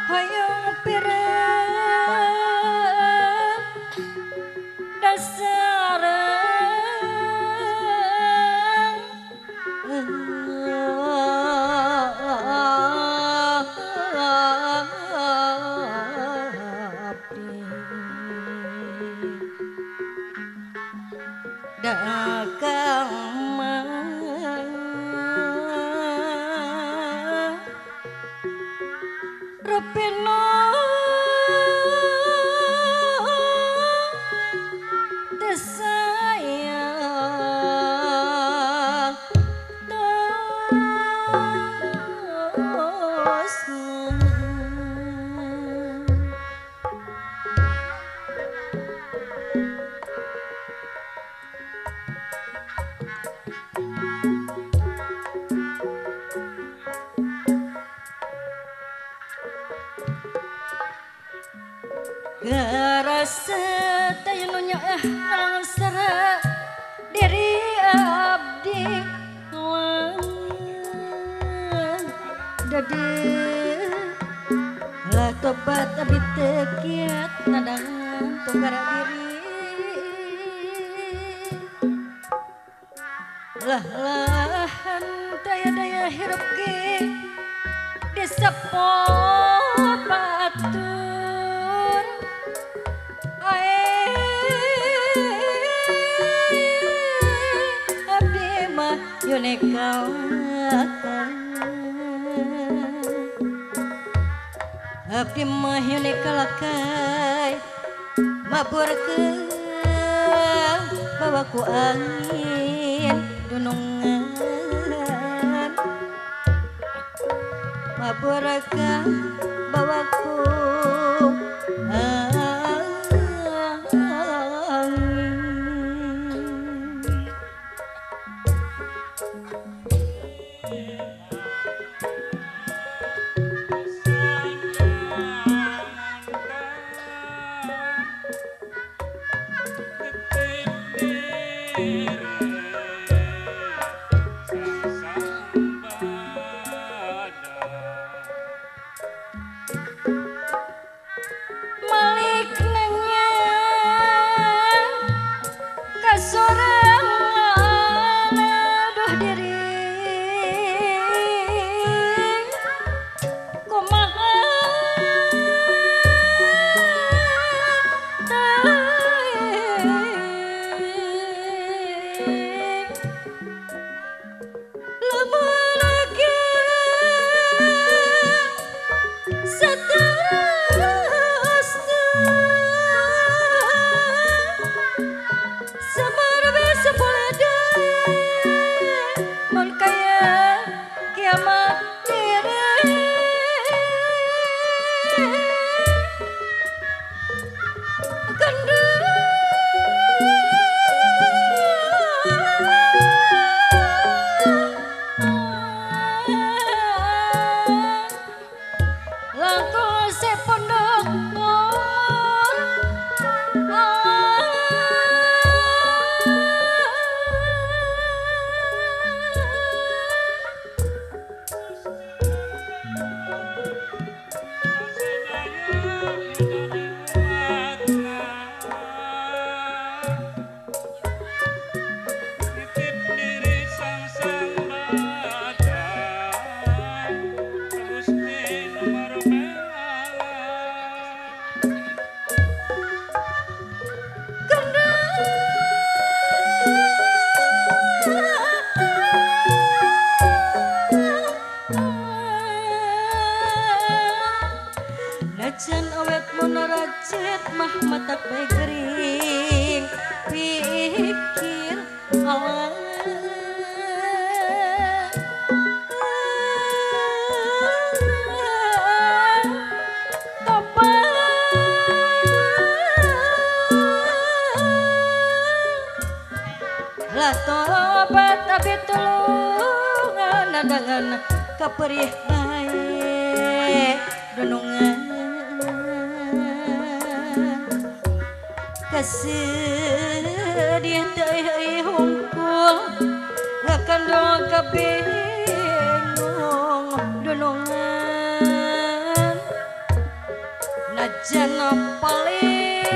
hoyong pirang dasarang dagang Rupino desayang tosnya garasa tayunya nang sara diri abdi lang dade lah tobat abdi tekiat nadang tunggara diri lah daya hirup ge disepo batur abdi mah yunekawakan abdi mah yunekalakai maburkeun bawa ku angin dunungan maburkeun bawa ku Malik nanya kasorangan aduh diri kumaha lama lagi seterusnya samar bisa boleh deh mun kaya kiamat diri langkung sepondok najan awet monaracet mah matak bae gering pikir Allah lah tobat tapi tulungan nadangan kaperih bae dunungan kasedih teh hungkul ngakandong kabingung dunungan Janopolis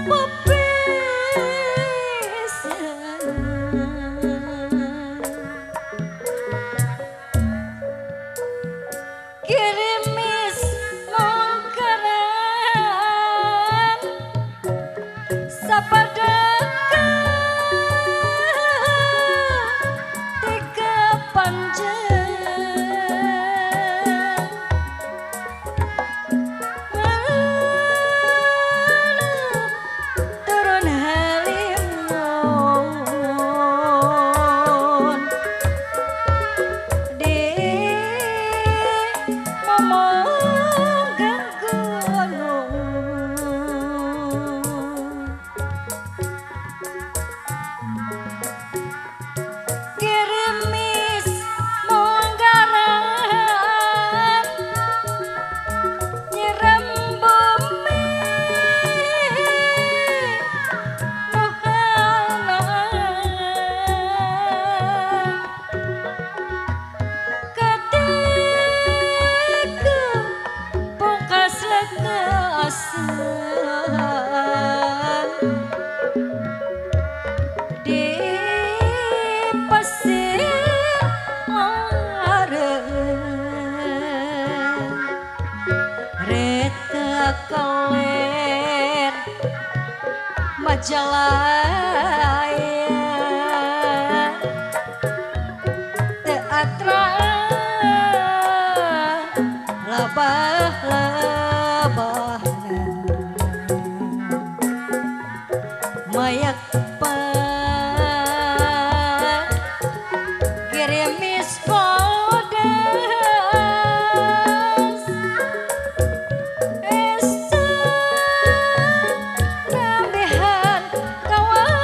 pepisan kirimis mongkaran sapadaka tiga panjang turun halimun di momonggang gunung kirimis monggaran nyiram bumi nuhanan ketika pungkas legasan di pasir areng reta kaler Majalaya teatra labah-labah mayak kirimis podas esta nambihan kawas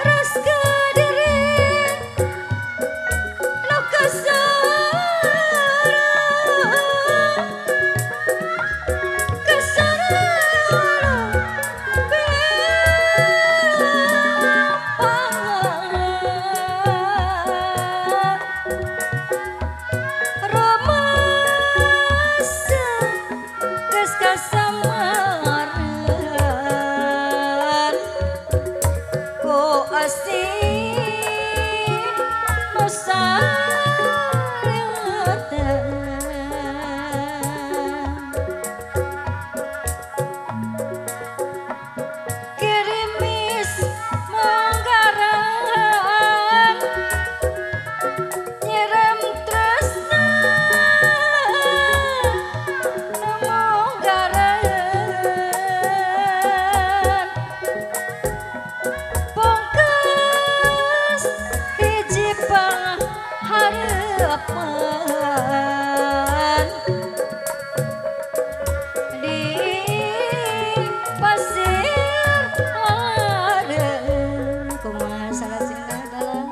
ras kadiri no kirimis monggaran nyiram tresna monggaran pungkas hiji pangharapan di pasir areng kumaha salah singdah dalam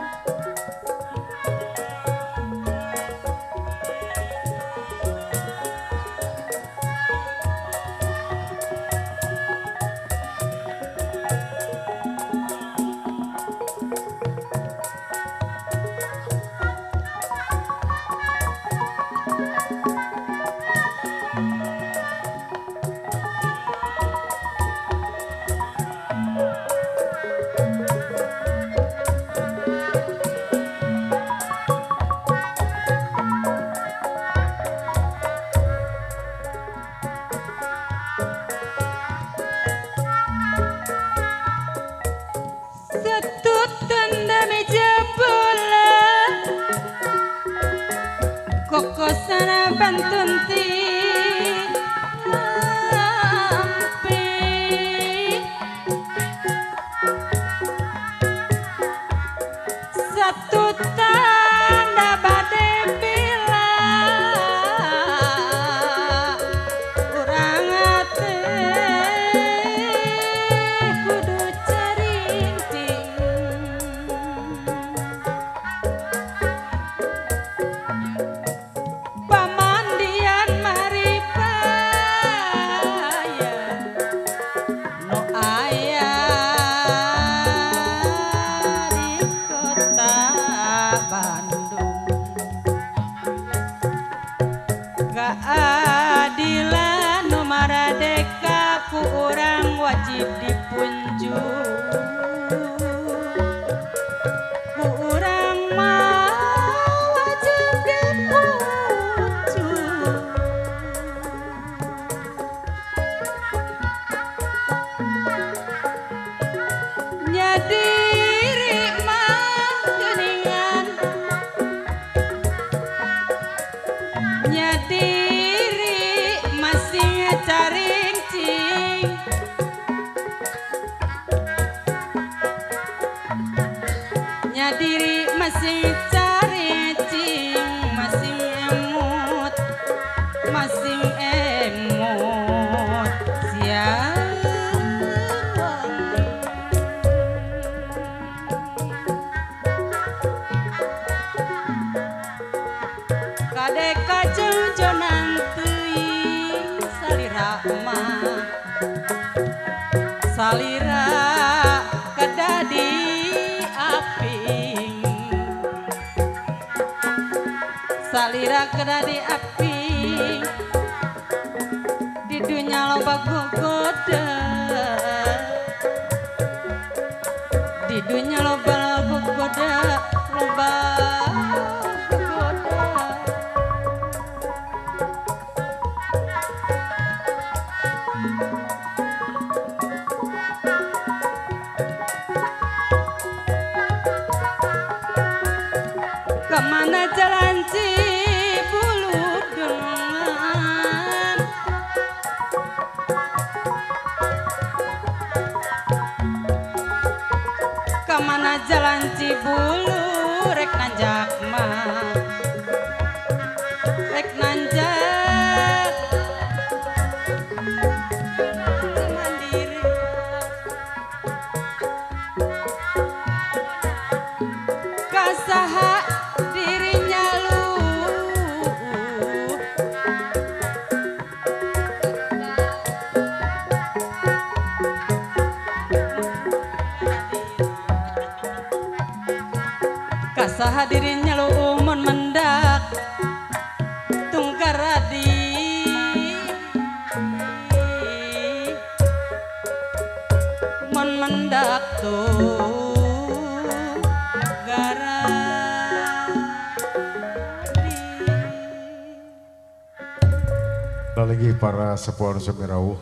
kokosana pantunti lampi satu tanda bade bila urang ate kudu carinting pamandian maripaya no ayah di kota Kemana diri masih cari cing, masih emut, masih emut siang. Kadek kajengjonan teuing salira mah salira kedadi aping salira kedadi aping di dunya loba gogoda di dunya loba gogoda loba gogoda kemana jalan Cibulu Denungan kemana jalan Cibulu rek nanjak mah rek nanjak mandiri kasaha dirinya lu kasaha dirinya lu umon mendak tungkaradi mon mendak tuh lagi para sepuar semirauh